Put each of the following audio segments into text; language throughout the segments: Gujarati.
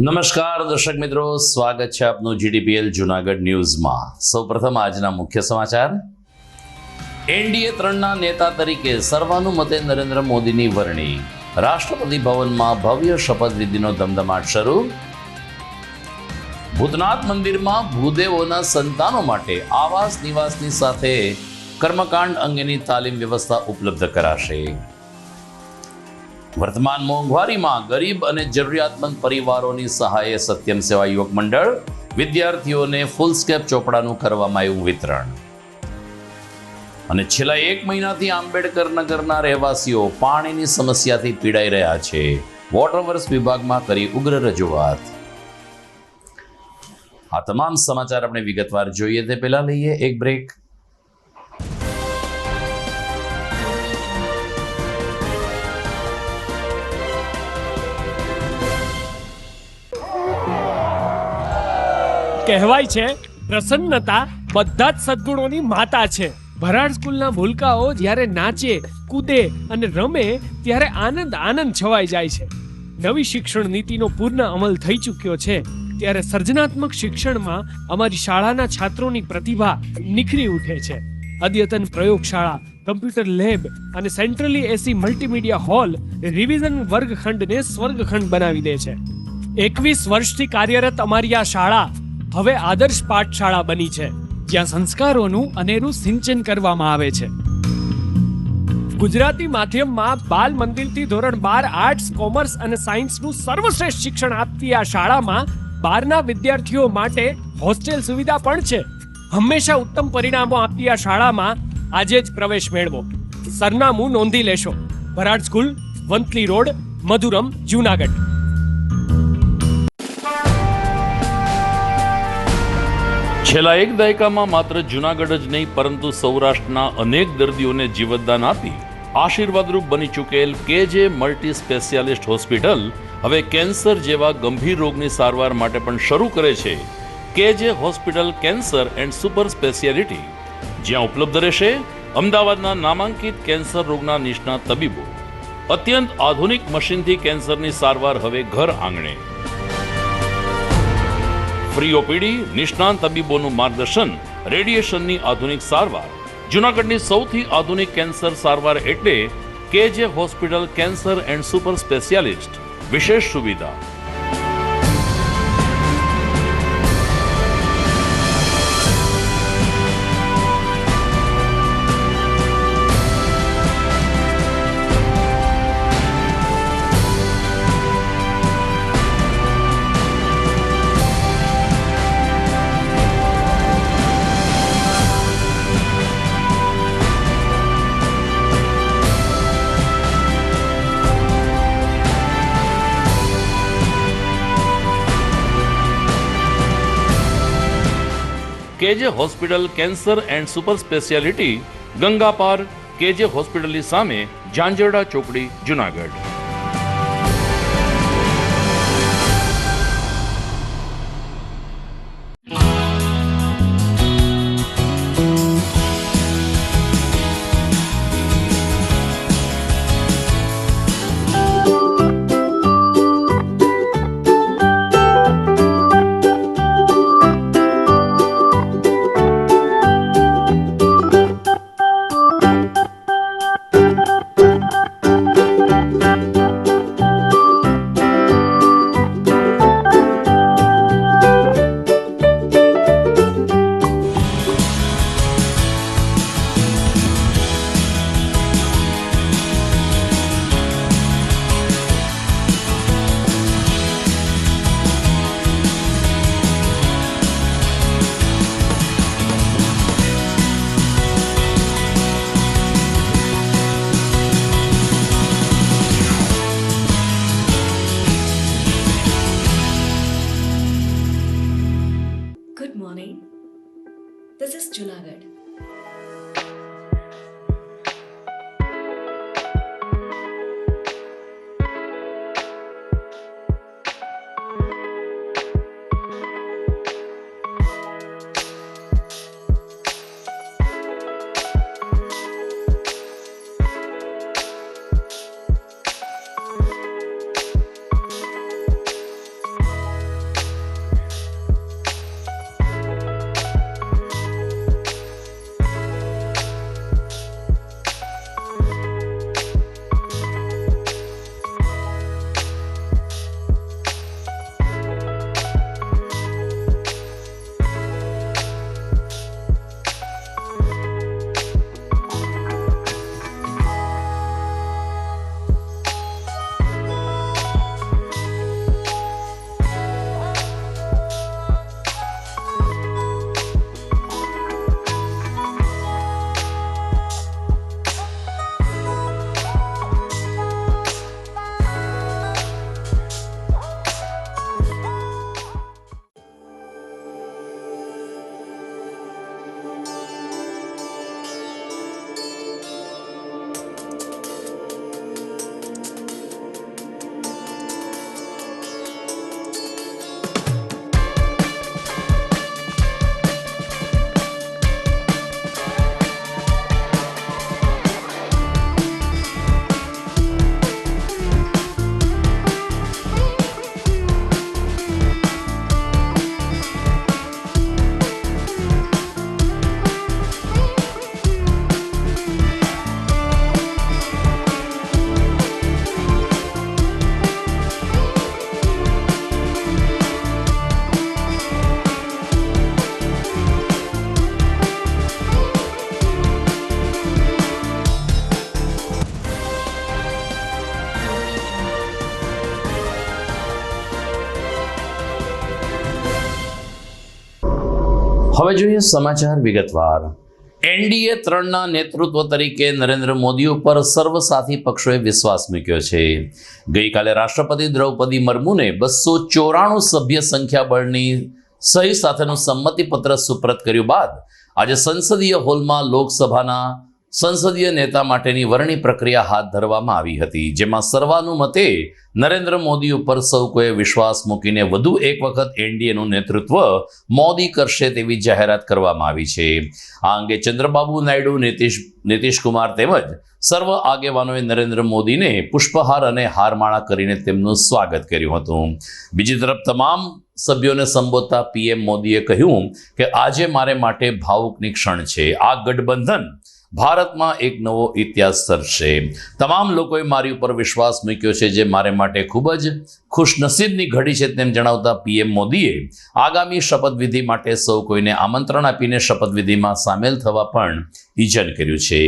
નમસ્કાર દર્શક મિત્રો, સ્વાગત છે આપનું જીડીપીએલ જૂનાગઢ ન્યૂઝમાં। સૌપ્રથમ આજના મુખ્ય સમાચાર। એનડીએ 3ના નેતા તરીકે સર્વાનુમતે નરેન્દ્ર મોદીની વરણી। રાષ્ટ્રપતિ ભવનમાં ભવ્ય શપથવિધિનો ધમધમાટ શરૂ। ભૂતનાથ મંદિરમાં ભૂદેવોના સંતાનો માટે આવાસ નિવાસની સાથે કર્મકાંડ અંગેની તાલીમ વ્યવસ્થા ઉપલબ્ધ કરાશે। વર્તમાન મોંઘવારીમાં ગરીબ અને જરૂરિયાતમંદ પરિવારોની સહાયે સત્યમ સેવા યુવક મંડળ વિદ્યાર્થીઓને ફૂલ સ્કેપ ચોપડાનું કરવામાં આવ્યું વિતરણ। અને છેલ્લા 1 મહિનાથી આંબેડકર નગરના રહેવાસીઓ પાણીની સમસ્યાથી પીડાઈ રહ્યા છે। વોટરવર્ક્સ વિભાગમાં કરી ઉગ્ર રજૂઆત। આ તમામ સમાચાર આપણે વિગતવાર જોઈએ તે પહેલા લઈએ એક બ્રેક। કહેવાય છે પ્રસન્નતા બધા જ સદ્ગુણોની માતા છે। ભરાડ સ્કૂલના ભૂલકાઓ જ્યારે નાચે, કૂદે અને રમે ત્યારે આનંદ છવાઈ જાય છે। નવી શિક્ષણ નીતિનો પૂર્ણ અમલ થઈ ચૂક્યો છે ત્યારે સર્જનાત્મક શિક્ષણમાં અમારી શાળાના છાત્રોની પ્રતિભા નિખરી ઉઠે છે। અદ્યતન પ્રયોગશાળા, કમ્પ્યુટર લેબ અને સેન્ટ્રલી એસી મલ્ટીમીડિયા હોલ રિવિઝન વર્ગખંડને સ્વર્ગખંડ બનાવી દે છે। 21 વર્ષથી કાર્યરત અમારી આ શાળા હવે આદર્શ પાઠશાળા બની છે, જ્યાં સંસ્કારોનું અનેરું સિંચન કરવામાં આવે છે। ગુજરાતી માધ્યમમાં બાલ મંદિરથી ધોરણ 12 આર્ટ્સ, કોમર્સ અને સાયન્સનું સર્વશ્રેષ્ઠ શિક્ષણ આપતી આ શાળામાં 12ના વિદ્યાર્થીઓ માટે હોસ્ટેલ સુવિધા પણ છે। હંમેશા ઉત્તમ પરિણામો આપતી આ શાળામાં આજે જ પ્રવેશ મેળવો। સરનામું નોંધી લેશો। Bharad school, Vanthali road, Madhuram, Junagadh. છેલ્લા 1 દાયકામાં માત્ર જૂનાગઢ જ નહીં પરંતુ સૌરાષ્ટ્રના અનેક દર્દીઓને જીવતદાન આપી આશીર્વાદરૂપ બની ચૂકેલ કેજે મલ્ટી સ્પેશિયાલિસ્ટ હોસ્પિટલ હવે કેન્સર જેવા ગંભીર રોગની સારવાર માટે પણ શરૂ કરે છે કેજે hospital cancer and super speciality, જ્યાં ઉપલબ્ધ રહેશે અમદાવાદના નામાંકિત કેન્સર રોગના નિષ્ણાત તબીબો। અત્યંત આધુનિક મશીનથી કેન્સરની સારવાર હવે ઘર આંગણે। ફ્રી ઓપીડી, નિષ્ણાંત તબીબોનું માર્ગદર્શન, રેડિયેશનની આધુનિક સારવાર। જૂનાગઢની સૌથી આધુનિક કેન્સર સારવાર એટલે કેજે hospital cancer and super specialist. વિશેષ સુવિધા કેજે hospital cancer and super speciality, Ganga પાર, કેજે હોસ્પિટલની સામે, ઝાંઝરડા ચોકડી, Junagadh. Good morning. This is Junagadh. હવે જોઈએ સમાચાર વિગતવાર. એનડીએ 3ના નેતૃત્વ તરીકે નરેન્દ્ર મોદી ઉપર સર્વસાથી પક્ષોએ વિશ્વાસ મૂક્યો છે. ગઈકાલે રાષ્ટ્રપતિ દ્રૌપદી મુર્મુને 294 સભ્ય સંખ્યાબળની સહી સાથેનું સંમતિપત્ર સુપ્રત કર્યું બાદ આજે સંસદીય હોલમાં લોકસભાના સંસદીય નેતા માટેની વરણી પ્રક્રિયા હાથ ધરવામાં આવી હતી, જેમાં સર્વાનુમતે નરેન્દ્ર મોદી ઉપર સૌ કોઈએ વિશ્વાસ મૂકીને વધુ એક વખત એનડીએનું નેતૃત્વ મોદી કરશે તેવી જાહેરાત કરવામાં આવી છે. આ અંગે ચંદ્રબાબુ નાયડુ, નીતિશ કુમાર તેમજ સર્વ આગેવાનોએ નરેન્દ્ર મોદીને પુષ્પહાર અને હારમાળા કરીને તેમનું સ્વાગત કર્યું હતું. બીજી તરફ તમામ સભ્યોને સંબોધતા પીએમ મોદીએ કહ્યું કે આજે મારે માટે ભાવુકની ક્ષણ છે. આ ગઠબંધન ભારતમાં એક નવો ઇતિહાસ સર્જશે. તમામ લોકોએ મારી ઉપર વિશ્વાસ મૂક્યો છે, જે મારે માટે ખૂબ જ ખુશનસીબની ઘડી છે તેમ જણાવતા પીએમ મોદીએ આગામી શપથવિધિ માટે સૌ કોઈને આમંત્રણ આપીને શપથવિધિમાં સામેલ થવા પણ ઇજન કર્યું છે.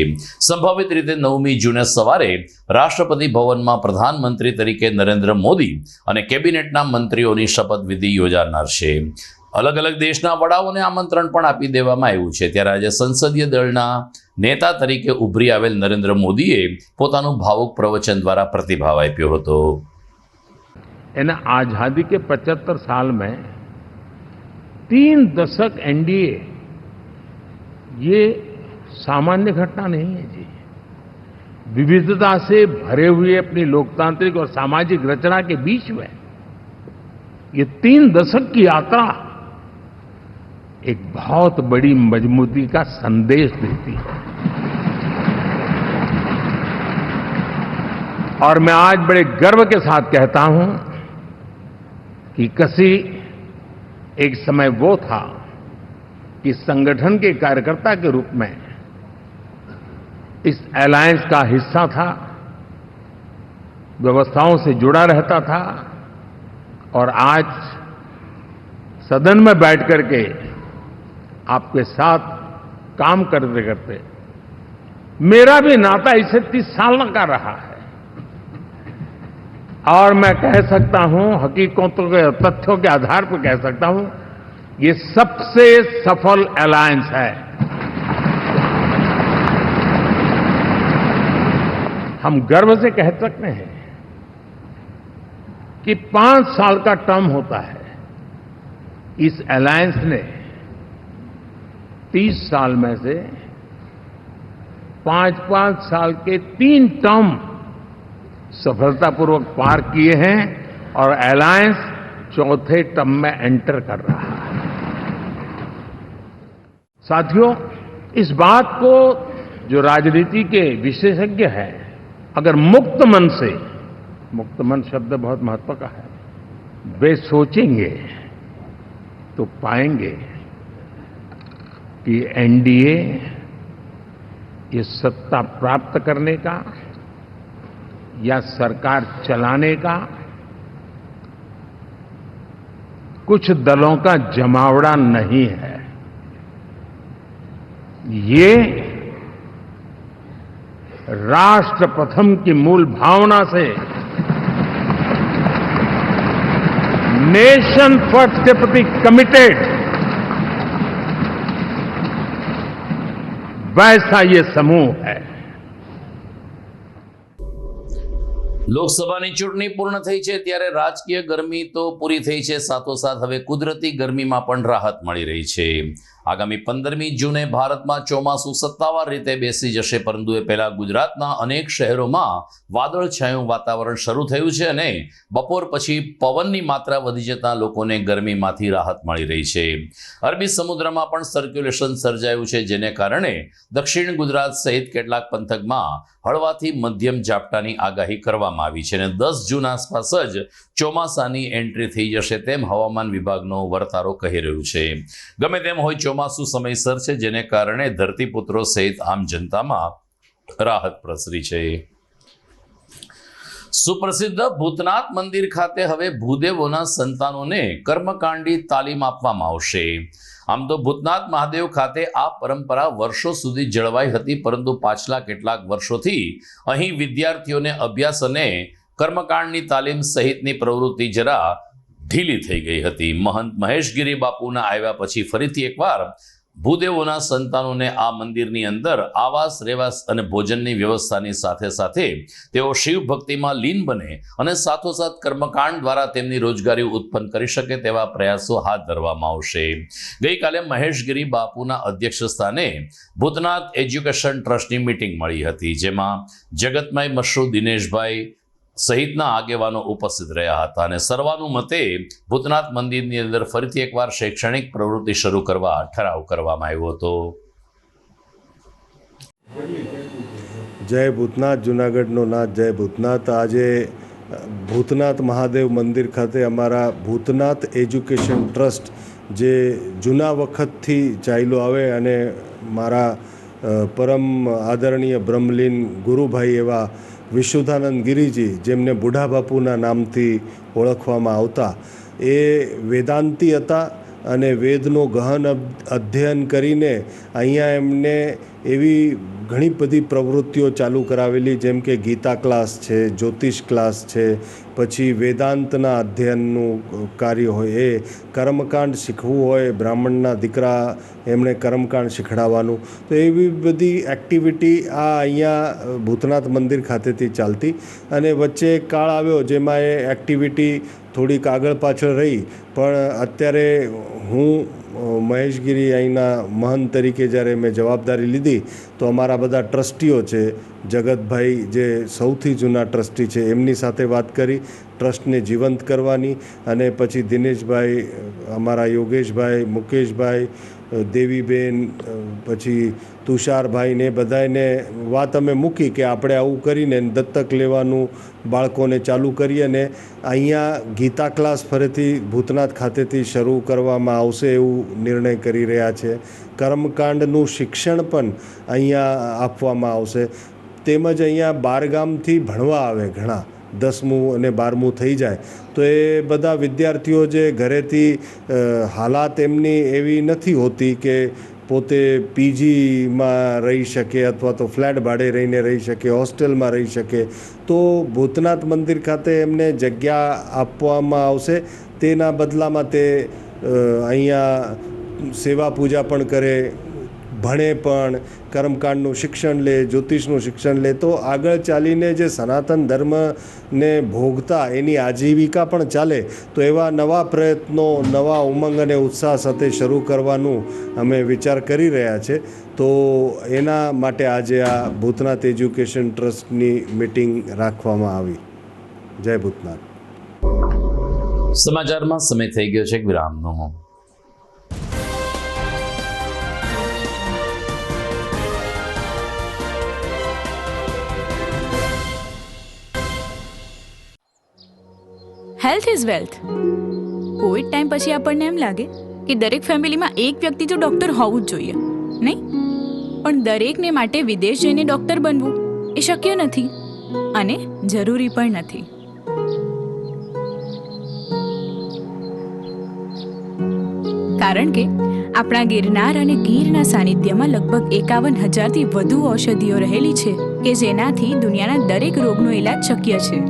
સંભવિત રીતે 9મી જૂને સવારે રાષ્ટ્રપતિ ભવનમાં પ્રધાનમંત્રી તરીકે નરેન્દ્ર મોદી અને કેબિનેટના મંત્રીઓની શપથવિધિ યોજાનાર છે. અલગ અલગ દેશના વડાઓને આમંત્રણ પણ આપી દેવામાં આવ્યું છે. ત્યારે આજે સંસદીય દળના નેતા તરીકે ઉભરી આવેલ નરેન્દ્ર મોદીએ પોતાનું ભાવુક પ્રવચન દ્વારા પ્રતિભાવ આપ્યો હતો. आजादी के 75 साल में 3 दशक एनडीए ये सामान्य घटना नहीं है जी. विविधता से भरे हुए अपनी लोकतांत्रिक और सामाजिक रचना के बीच में ये 3 दशक की यात्रा एक बहुत बड़ी मजबूती का संदेश देती है. और मैं आज बड़े गर्व के साथ कहता हूं कि किसी एक समय वो था कि संगठन के कार्यकर्ता के रूप में इस अलायंस का हिस्सा था, व्यवस्थाओं से जुड़ा रहता था और आज सदन में बैठ करके आपके साथ काम करते करते मेरा भी नाता इससे 30 साल का रहा है और मैं कह सकता हूं, हकीकतों के तथ्यों के आधार पर कह सकता हूं, ये सबसे सफल अलायंस है. हम गर्व से कह सकते हैं कि 5 साल का टर्म होता है. इस अलायंस ने 30 साल में से 5-5 साल के 3 टर्म सफलतापूर्वक पार किए हैं और अलायंस 4थे टर्म में एंटर कर रहा है. साथियों, इस बात को जो राजनीति के विशेषज्ञ हैं, अगर मुक्त मन से, मुक्त मन शब्द बहुत महत्व का है, वे सोचेंगे तो पाएंगे कि एनडीए ये सत्ता प्राप्त करने का या सरकार चलाने का कुछ दलों का जमावड़ा नहीं है. ये राष्ट्र प्रथम की मूल भावना से नेशन फर्स्ट के प्रति कमिटेड वैसा ये समूह है. લોકસભાની ચૂંટણી પૂર્ણ થઈ છે ત્યારે રાજકીય ગરમી તો પૂરી થઈ છે, સાથોસાથ હવે કુદરતી ગરમીમાં પણ રાહત મળી રહી છે. આગામી 15મી જૂને ભારતમાં ચોમાસું સત્તાવાર રીતે બેસી જશે, પરંતુ એ પહેલા ગુજરાતના અનેક શહેરોમાં વાદળછાયું વાતાવરણ શરૂ થયું છે અને બપોર પછી પવનની માત્રા વધી જતા લોકોને ગરમીમાંથી રાહત મળી રહી છે. અરબી સમુદ્રમાં પણ સર્ક્યુલેશન સર્જાયું છે, જેને કારણે દક્ષિણ ગુજરાત સહિત કેટલાક પંથકમાં હળવાથી મધ્યમ ઝાપટાની આગાહી કરવામાં આવી છે અને 10 જૂન આસપાસ જ ચોમાસાની એન્ટ્રી થઈ જશે તેમ હવામાન વિભાગનો વર્તારો કહી રહ્યું છે. ગમે તેમ હોય, ચોમાસું સમયસર છે, જેને કારણે ધરતીપુત્રો સહિત આમ જનતામાં રાહત પ્રસરી છે. સુપ્રસિદ્ધ ભૂતનાથ મંદિર ખાતે હવે ભૂદેવોના સંતાનોને કર્મકાંડી તાલીમ આપવામાં આવશે. આમ તો ભૂતનાથ મહાદેવ ખાતે આ પરંપરા વર્ષો સુધી જળવાઈ હતી, પરંતુ પાછલા કેટલાક વર્ષોથી અહીં વિદ્યાર્થીઓને અભ્યાસ અને કર્મકાંડની તાલીમ સહિતની પ્રવૃત્તિ જરા ઢીલી થઈ ગઈ હતી. મહંત મહેશગીરી બાપુના આવ્યા પછી ફરીથી એકવાર ભૂદેવોના સંતાનોને આ મંદિરની અંદર આવાસ રહેવાસ અને ભોજનની વ્યવસ્થાની સાથે સાથે તેઓ શિવ ભક્તિમાં લીન બને અને સાથોસાથ કર્મકાંડ દ્વારા તેમની રોજગારી ઉત્પન્ન કરી શકે તેવા પ્રયાસો હાથ ધરવામાં આવશે. ગઈકાલે મહેશગીરી બાપુના અધ્યક્ષસ્થાને ભૂતનાથ એજ્યુકેશન ટ્રસ્ટની મીટિંગ મળી હતી, જેમાં જગતમય મશરૂ દિનેશભાઈ સહિતના આગેવાનો ઉપસ્થિત રહ્યા હતા અને સર્વાનુમતે ભૂતનાથ મંદિરની અંદર ફરીથી એકવાર શૈક્ષણિક પ્રવૃત્તિ શરૂ કરવા ઠરાવ કરવામાં આવ્યો હતો. જય ભૂતનાથ, જુનાગઢનો નાથ જય ભૂતનાથ. આજે ભૂતનાથ મહાદેવ મંદિર ખાતે અમારા ભૂતનાથ એજ્યુકેશન ટ્રસ્ટ જે જૂના વખતથી ચાલ્યો આવે અને મારા પરમ આદરણીય બ્રહ્મલીન ગુરુભાઈ એવા વિશુદ્ધાનંદ ગિરિજી, જેમને બુઢા બાપુના નામથી ઓળખવામાં આવતા, એ વેદાંતી હતા અને વેદનો ગહન અધ્યયન કરીને અહીંયા એમને એવી ઘણી બધી પ્રવૃત્તિઓ ચાલુ કરાવેલી, જેમ કે ગીતા ક્લાસ છે, જ્યોતિષ ક્લાસ છે, પછી વેદાંતના અધ્યયનનું કાર્ય હોય, એ કર્મકાંડ શીખવું હોય, બ્રાહ્મણના દીકરા એમણે કર્મકાંડ શીખડાવવાનું, તો એવી બધી એક્ટિવિટી આ અહીંયા ભૂતનાથ મંદિર ખાતેથી ચાલતી. અને વચ્ચે એક કાળ આવ્યો જેમાં એ એક્ટિવિટી થોડીક આગળ પાછળ રહી, પણ અત્યારે હું મહેશગીરી અહીંના મહંત તરીકે જ્યારે મેં જવાબદારી લીધી તો અમારા બધા ટ્રસ્ટીઓ છે, જગતભાઈ જે સૌથી જૂના ટ્રસ્ટી છે એમની સાથે વાત કરી ટ્રસ્ટને જીવંત કરવાની, અને પછી દિનેશભાઈ, અમારા યોગેશભાઈ, મુકેશભાઈ, દેવીબેન, પછી તુષારભાઈ ને બધાને વાત અમે મૂકી કે આપણે આવું કરીને દત્તક લેવાનું બાળકોને ચાલુ કરીએ અને અહીંયા ગીતા ક્લાસ ફરીથી ભૂતનાથ ખાતેથી શરૂ કરવામાં આવશે એવું નિર્ણય કરી રહ્યા છે. કર્મકાંડનું શિક્ષણ પણ અહીંયા આપવામાં આવશે. તેમજ અહીંયા બારગામથી ભણવા આવે ઘણા, 10મું અને 12મું થઈ જાય તો એ બધા વિદ્યાર્થીઓ જે ઘરેથી હાલાત એમની એવી નથી હોતી કે પોતે પીજીમાં રહી શકે અથવા તો ફ્લેટ ભાડે રહીને રહી શકે, હોસ્ટેલમાં રહી શકે, તો ભૂતનાથ મંદિર ખાતે એમને જગ્યા આપવામાં આવશે. તેના બદલામાં તે અહીંયા સેવા પૂજા પણ કરે, ભણે પણ, કર્મકાંડનું શિક્ષણ લે, જ્યોતિષનું શિક્ષણ લે, તો આગળ ચાલીને જે સનાતન ધર્મને ભોગતા એની આજીવિકા પણ ચાલે. તો એવા નવા પ્રયત્નો, નવા ઉમંગ અને ઉત્સાહ સાથે શરૂ કરવાનું અમે વિચાર કરી રહ્યા છે. તો એના માટે આજે આ ભૂતનાથ એજ્યુકેશન ટ્રસ્ટની મિટિંગ રાખવામાં આવી. જય ભૂતનાથ. સમાચારમાં સમય થઈ ગયો છે એક વિરામનો. Health is wealth. Covid time પછી આપણને એમ લાગે કે દરેક ફેમિલીમાં એક વ્યક્તિ તો ડૉક્ટર હોવું જ જોઈએ, નહીં? પણ દરેકને માટે વિદેશ જઈને ડૉક્ટર બનવું એ શક્ય નથી અને જરૂરી પણ નથી. કારણ કે આપણા ગિરનાર અને ગીરના સાનિધ્યમાં લગભગ 51,000થી વધુ ઔષધિઓ રહેલી છે કે જેનાથી દુનિયાના દરેક રોગનો ઇલાજ શક્ય છે.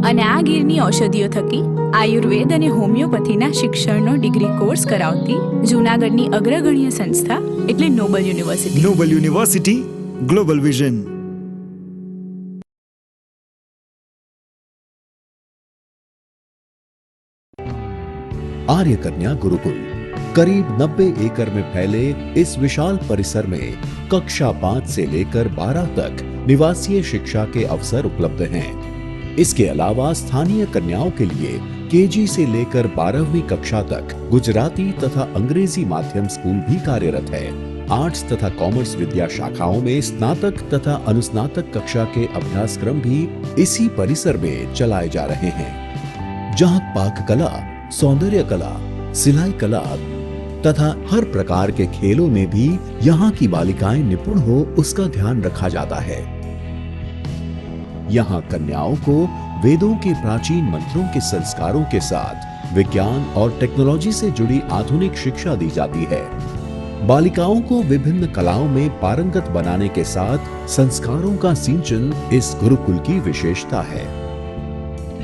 અને આ ગીરની ઔષધિઓ થકી આયુર્વેદ અને હોમિયોપેથીના શિક્ષણનો ડિગ્રી કોર્સ કરાવતી જૂનાગઢની અગ્રગણ્ય સંસ્થા એટલે Noble University. Noble University, global vision. Arya Kanya Gurukul करीब 90 एकड़ में फैले इस विशाल परिसर में कक्षा 5 से लेकर 12 तक निवासीय शिक्षा के अवसर उपलब्ध हैं. इसके अलावा स्थानीय कन्याओं के लिए केजी से लेकर 12वीं कक्षा तक गुजराती तथा अंग्रेजी माध्यम स्कूल भी कार्यरत है. आर्ट्स तथा कॉमर्स विद्या शाखाओं में स्नातक तथा अनुस्नातक कक्षा के अभ्यासक्रम भी इसी परिसर में चलाए जा रहे हैं, जहां पाक कला, सौंदर्य कला, सिलाई कला तथा हर प्रकार के खेलों में भी यहाँ की बालिकाएं निपुण हो उसका ध्यान रखा जाता है. यहाँ कन्याओं को वेदों के प्राचीन मंत्रों के संस्कारों के साथ विज्ञान और टेक्नोलॉजी से जुड़ी आधुनिक शिक्षा दी जाती है. बालिकाओं को विभिन्न कलाओं में पारंगत बनाने के साथ संस्कारों का सिंचन इस गुरुकुल की विशेषता है.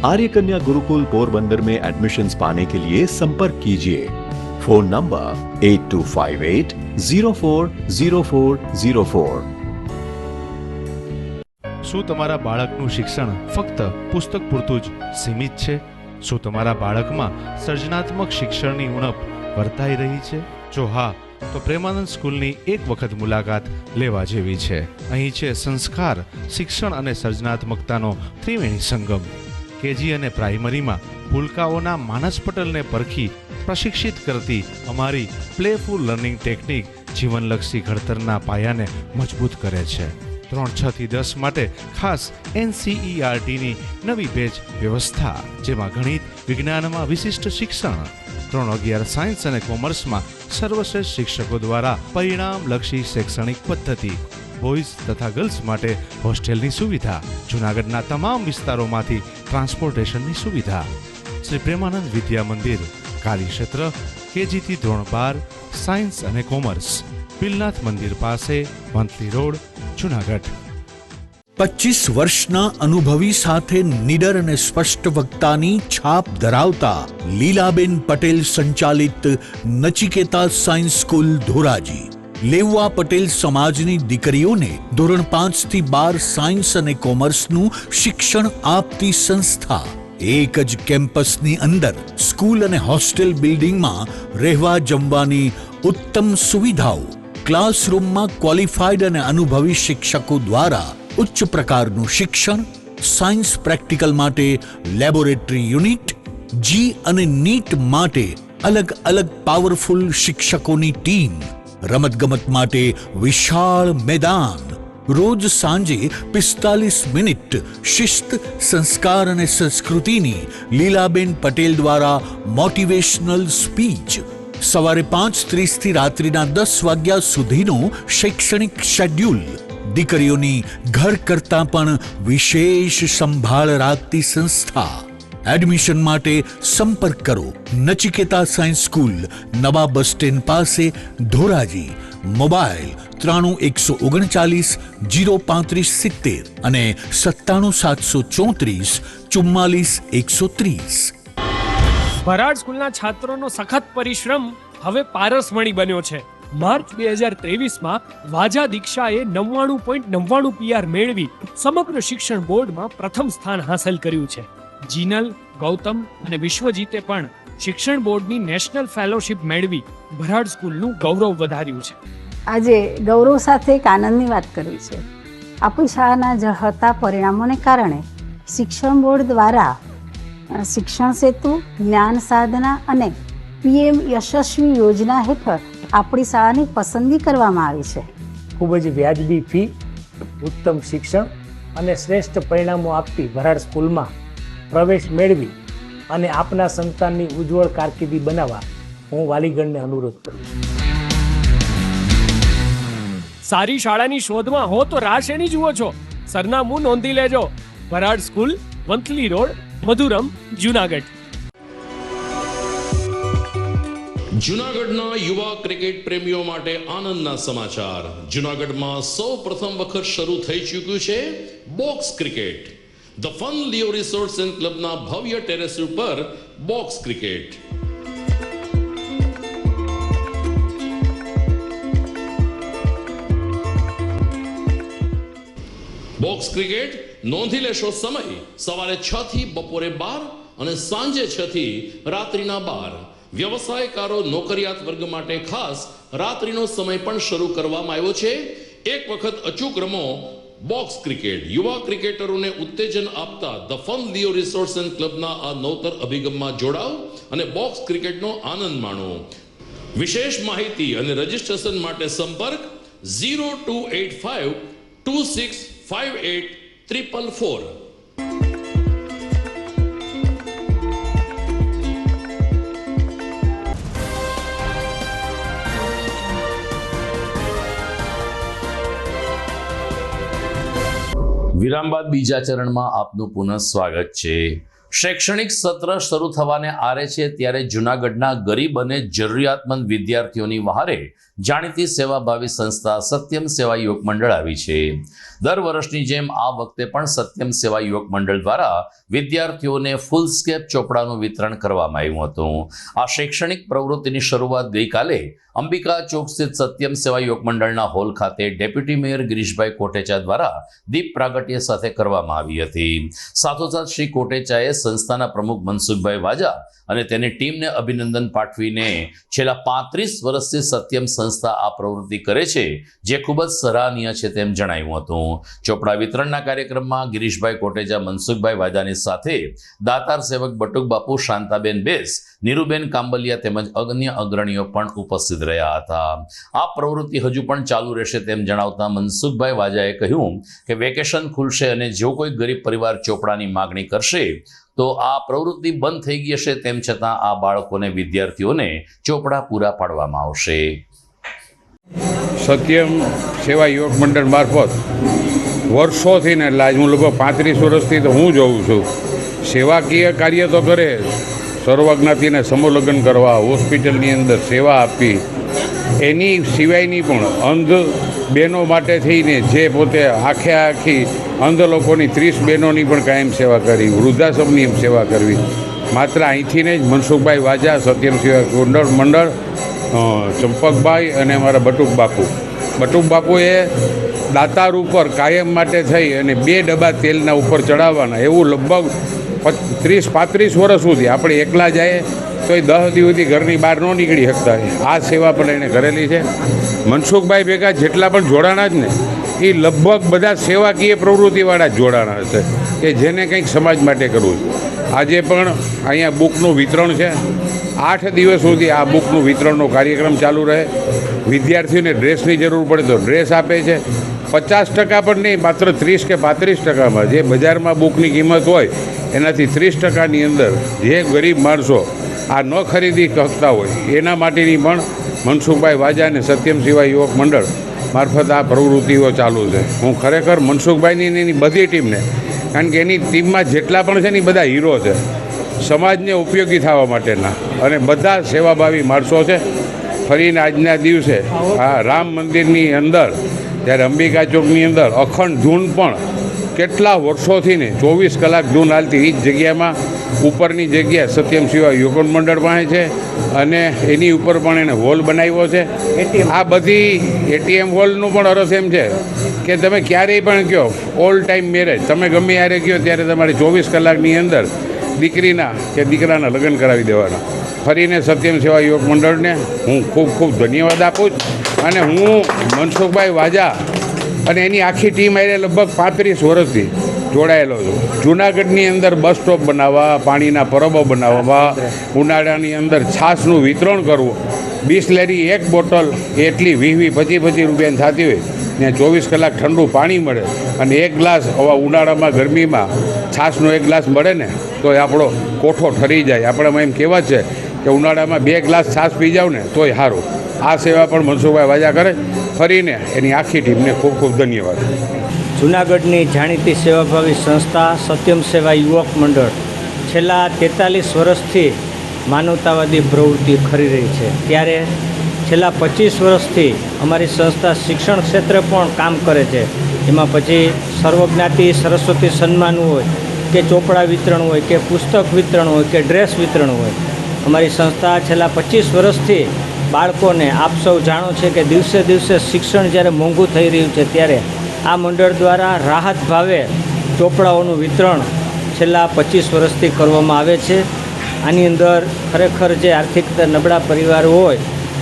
आर्य कन्या गुरुकुल पोरबंदर में एडमिशन्स पाने के लिए संपर्क कीजिए। Phone number 8258040404। શું તમારા બાળકનું શિક્ષણ ફક્ત પુસ્તક પૂરતું જ સીમિત છે? શું તમારા બાળકમાં સર્જનાત્મક શિક્ષણની ઉણપ વર્તાઈ રહી છે? જો હા, તો પ્રેમાનંદ સ્કૂલની એક વખત મુલાકાત લેવા જેવી છે. અહીં છે સંસ્કાર, શિક્ષણ અને સર્જનાત્મકતાનો ત્રિવેણી સંગમ. કેજી અને પ્રાઇમરીમાં ભૂલકાઓના માનસ પટલને પરખી પ્રશિક્ષિત કરતી અમારી પ્લેફુલ લર્નિંગ ટેકનિક જીવનલક્ષી ઘડતરના પાયાને મજબૂત કરે છે. 3-6 થી 10 માટે ખાસ NCERTની નવી બેચ વ્યવસ્થા, જેમાં ગણિત વિજ્ઞાનમાં વિશિષ્ટ શિક્ષણ, 3-11 સાયન્સ અને કોમર્સમાં સર્વશ્રેષ્ઠ શિક્ષકો દ્વારા પરિણામલક્ષી શૈક્ષણિક પદ્ધતિ, બોયઝ તથા ગર્લ્સ માટે હોસ્ટેલની સુવિધા, જૂનાગઢના તમામ વિસ્તારોમાંથી ટ્રાન્સપોર્ટેશનની સુવિધા. શ્રી પ્રેમાનંદ વિદ્યા મંદિર, કાર્યક્ષેત્ર KG થી ધોરણ 12 સાયન્સ અને કોમર્સ, પિલનાથ મંદિર પાસે, વંથલી રોડ, જૂનાગઢ. 25 વર્ષના અનુભવી સાથે નિડર અને સ્પષ્ટ વક્તાની છાપ ધરાવતા લીલાબેન પટેલ સંચાલિત નચિકેતા સાયન્સ સ્કૂલ ધોરાજી, લેઉવા પટેલ સમાજની દીકરીઓને ધોરણ 5 થી 12 સાયન્સ અને કોમર્સનું શિક્ષણ આપતી સંસ્થા. એક જ કેમ્પસની અંદર સ્કૂલ અને હોસ્ટેલ બિલ્ડિંગમાં રહેવા જમવાની ઉત્તમ સુવિધાઓ, ક્લાસરૂમમાં ક્વોલિફાઈડ અને અનુભવી શિક્ષકો દ્વારા ઉચ્ચ પ્રકારનું શિક્ષણ, સાયન્સ પ્રેક્ટિકલ માટે લેબોરેટરી યુનિટ, જી અને નીટ માટે અલગ અલગ પાવરફુલ શિક્ષકોની ટીમ, રમતગમત માટે વિશાળ મેદાન, રોજ સાંજે 45 મિનિટ શિસ્ત, સંસ્કાર અને સંસ્કૃતિની લીલાબેન પટેલ દ્વારા મોટિવેશનલ સ્પીચ, સવારે 5:30 થી રાત્રિના 10 વાગ્યા સુધીનો શૈક્ષણિક શેડ્યુલ, દીકરીઓની ઘર કરતાં પણ વિશેષ સંભાળ રાખતી સંસ્થા. એડમિશન માટે સંપર્ક કરો નચિકેતા સાયન્સ સ્કૂલ, નવા બસ સ્ટેન્ડ પાસે, ધોરાજી. મોબાઈલ 93 139 03570 અને 97 734 44 130. ભરાડ સ્કૂલના છાત્રોનો સખત પરિશ્રમ હવે પારસમણી બન્યો છે. માર્ચ 2023માં વાજા દીક્ષાએ 99.99 PR મેળવી સમગ્ર શિક્ષણ બોર્ડમાં પ્રથમ સ્થાન હાંસલ કર્યું છે. જીનલ, ગૌતમ અને વિશ્વજીતે પણ શિક્ષણ બોર્ડની નેશનલ ફેલોશિપ મેળવી ભરાડ સ્કૂલનું ગૌરવ વધાર્યું છે. આજે ગૌરવ સાથે એક આનંદની વાત કરવી છે. આપણી શાળાના ઝળહળતા પરિણામોને કારણે શિક્ષણ બોર્ડ દ્વારા શિક્ષણ સેતુ, જ્ઞાન સાધના અને PM યશસ્વી યોજના હેઠળ આપણી શાળાની પસંદગી કરવામાં આવી છે. ખૂબ જ વ્યાજબી ફી, ઉત્તમ શિક્ષણ અને શ્રેષ્ઠ પરિણામો આપતી ભરાડ સ્કૂલમાં પ્રવેશ મેળવી અને આપના સંતાનની ઉજ્જવળ કારકિર્દી બનાવવા હું વાલીગણને અનુરોધ કરું છું. સારી શાળાની શોધમાં હો તો રાહ શેની જુઓ છો? સરનામું નોંધી લેજો. Bharad school, Vanthali road, Madhuram, Junagadh. જૂનાગઢના યુવા ક્રિકેટ પ્રેમીઓ માટે આનંદના સમાચાર. જૂનાગઢમાં સૌ પ્રથમ વખત શરૂ થઈ ચૂક્યું છે box cricket. The Fun Leo Resorts and ક્લબના ભવ્ય ટેરેસ ઉપર બોક્સ ક્રિકેટ. બોક્સ ક્રિકેટ નોંધી લેશો સમય સવારે 6 થી બપોરે 12 અને સાંજે 6 થી રાત્રિના 12. વ્યવસાયકારો, નોકરિયાત વર્ગ માટે ખાસ રાત્રિનો સમય પણ શરૂ કરવામાં આવ્યો છે. એક વખત અચૂક રમો બોક્સ ક્રિકેટ. યુવા ક્રિકેટરોને ઉત્તેજન આપતા the Fun Leo Resorts and ક્લબના આ નવતર અભિગમમાં જોડાઓ અને બોક્સ ક્રિકેટનો આનંદ માણો. વિશેષ માહિતી અને રજીસ્ટ્રેશન માટે સંપર્ક 0285 2658 444. વિરામ બાદ બીજા ચરણમાં આપનું પુનઃ સ્વાગત છે. શૈક્ષણિક સત્ર શરૂ થવાને આરે છે ત્યારે જૂનાગઢના ગરીબ અને જરૂરિયાતમંદ વિદ્યાર્થીઓની વહારે જાણીતી સેવાભાવી સંસ્થા સત્યમ સેવા યુવક મંડળ આવી છે. દર વર્ષની જેમ આ વખતે પણ સત્યમ સેવા યુવક મંડળ દ્વારા વિદ્યાર્થીઓને ફૂલસ્કેપ ચોપડાનું વિતરણ કરવામાં આવ્યું હતું. આ શૈક્ષણિક પ્રવૃત્તિની શરૂઆત ગઈકાલે અંબિકા ચોક સ્થિત સત્યમ સેવા યુવક મંડળના હોલ ખાતે ડેપ્યુટી મેયર ગિરીશભાઈ કોટેચા દ્વારા દીપ પ્રાગટ્ય સાથે કરવામાં આવી હતી. સાથોસાથ શ્રી કોટેચાએ સંસ્થાના પ્રમુખ મનસુખભાઈ વાજા અને તેની ટીમને અભિનંદન પાઠવીને છેલ્લા 35 વર્ષથી સત્યમ સંસ્થા આ પ્રવૃત્તિ કરે છે જે ખૂબ જ સરાહનીય છે તેમ જણાવ્યું હતું. ચોપડા વિતરણના કાર્યક્રમમાં ગિરીશભાઈ કોટેચા, મનસુખભાઈ વાજાની સાથે દાતાર સેવક બટુક બાપુ, શાંતાબેન બેસ, નીરુબેન કાંબલિયા તેમજ અન્ય અગ્રણીઓ પણ ઉપસ્થિત રહ્યા હતા. આ પ્રવૃત્તિ હજુ પણ ચાલુ રહેશે તેમ જણાવતા મનસુખભાઈ વાજાએ કહ્યું કે વેકેશન ખુલશે અને જો કોઈ ગરીબ પરિવાર ચોપડાની માગણી કરશે તો આ પ્રવૃત્તિ બંધ થઈ ગઈ હશે, તેમ છતાં આ બાળકોને, વિદ્યાર્થીઓને ચોપડા પૂરા પાડવામાં આવશે. સત્યમ સેવા યુવક મંડળ મારફત વર્ષોથી ને એટલે હું લગભગ 35 વર્ષથી તો હું જોઉં છું સેવાકીય કાર્ય તો કરે, સર્વજ્ઞાતિને સમૂહલગ્ન કરવા, હોસ્પિટલની અંદર સેવા આપવી, એની સિવાયની પણ અંધ બહેનો માટે થઈને જે પોતે આખી અંધ લોકોની 30 બહેનોની પણ કાયમ સેવા કરી, વૃદ્ધાશ્રમની સેવા કરવી. માત્ર અહીંથી જ મનસુખભાઈ વાજા, સત્યમ સેવા મંડળ, ચંપકભાઈ અને અમારા બટુક બાપુએ દાતાર ઉપર કાયમ માટે થઈ અને 2 ડબ્બા તેલના ઉપર ચડાવવાના, એવું લગભગ 30-35 વર્ષ સુધી આપણે એકલા જાય તો એ 10 દિવસથી ઘરની બહાર ન નીકળી શકતા. આ સેવા પણ એણે કરેલી છે. મનસુખભાઈ ભેગા જેટલા પણ જોડાણા જ ને એ લગભગ બધા સેવાકીય પ્રવૃત્તિવાળા જ જોડાણા હશે કે જેને કંઈક સમાજ માટે કરવું છે. આજે પણ અહીંયા બુકનું વિતરણ છે. 8 દિવસ સુધી આ બુકનું વિતરણનો કાર્યક્રમ ચાલુ રહે. વિદ્યાર્થીઓને ડ્રેસની જરૂર પડે તો ડ્રેસ આપે છે. 50% પણ નહીં, માત્ર 30 કે 35%માં જે બજારમાં બુકની કિંમત હોય એનાથી 30%ની અંદર જે ગરીબ માણસો આ ન ખરીદી શકતા હોય એના માટેની પણ મનસુખભાઈ વાજા અને સત્યમ સેવા યુવક મંડળ મારફત આ પ્રવૃત્તિઓ ચાલુ છે. હું ખરેખર મનસુખભાઈની એની બધી ટીમને, કારણ કે એની ટીમમાં જેટલા પણ છે ને એ બધા હીરો છે, સમાજને ઉપયોગી થવા માટેના, અને બધા સેવાભાવી માણસો છે. ફરીને આજના દિવસે આ રામ મંદિરની અંદર જ્યારે અંબિકા ચોકની અંદર અખંડ ધૂન પણ કેટલા વર્ષોથી ને 24 કલાક ધૂન હાલતી, એ જ જગ્યામાં ઉપરની જગ્યા સત્યમ સેવા યુવક મંડળ પાસે છે અને એની ઉપર પણ એને હોલ બનાવ્યો છે. આ બધી એટીએમ હોલનું પણ અર્થ એમ છે કે તમે ક્યારેય પણ કહો ઓલ ટાઈમ મેરેજ, તમે ગમે ત્યારે કહો ત્યારે તમારે 24 કલાકની અંદર દીકરીના કે દીકરાના લગ્ન કરાવી દેવાના. ફરીને સત્યમ સેવા યુવક મંડળને હું ખૂબ ધન્યવાદ આપું છું અને હું મનસુખભાઈ વાજા અને એની આખી ટીમ આવી લગભગ 35 વર્ષથી જોડાયેલો છું. જૂનાગઢની અંદર બસ સ્ટોપ બનાવવા, પાણીના પરબો બનાવવા, ઉનાળાની અંદર છાશનું વિતરણ કરવું, બિસ્લેરી 1 બોટલ એટલી 20-25 રૂપિયાની થતી હોય ત્યાં 24 કલાક ઠંડુ પાણી મળે અને 1 ગ્લાસ આવા ઉનાળામાં ગરમીમાં છાશનો 1 ગ્લાસ મળે ને તો એ આપણો કોઠો ઠરી જાય. આપણામાં એમ કહેવત છે કે ઉનાળામાં 2 ગ્લાસ છાશ પી જાવ ને તોય સારું. આ સેવા પણ મનસુખભાઈ વાજા કરે. ફરીને એની આખી ટીમને ખૂબ ધન્યવાદ. જૂનાગઢની જાણીતી સેવાભાવી સંસ્થા સત્યમ સેવા યુવક મંડળ છેલ્લા 43 વર્ષથી માનવતાવાદી પ્રવૃત્તિ કરી રહી છે. ત્યારે છેલ્લા 25 વર્ષથી અમારી સંસ્થા શિક્ષણ ક્ષેત્રે પણ કામ કરે છે. એમાં પછી સર્વજ્ઞાતિ સરસ્વતી સન્માન હોય કે ચોપડા વિતરણ હોય કે પુસ્તક વિતરણ હોય કે ડ્રેસ વિતરણ હોય, અમારી સંસ્થા છેલ્લા 25 વર્ષથી બાળકોને, આપ સૌ જાણો છે કે દિવસે દિવસે શિક્ષણ જ્યારે મોંઘું થઈ રહ્યું છે ત્યારે આ મંડળ દ્વારા રાહત ભાવે ચોપડાઓનું વિતરણ છેલ્લા 25 વર્ષથી કરવામાં આવે છે. આની અંદર ખરેખર જે આર્થિક નબળા પરિવાર હોય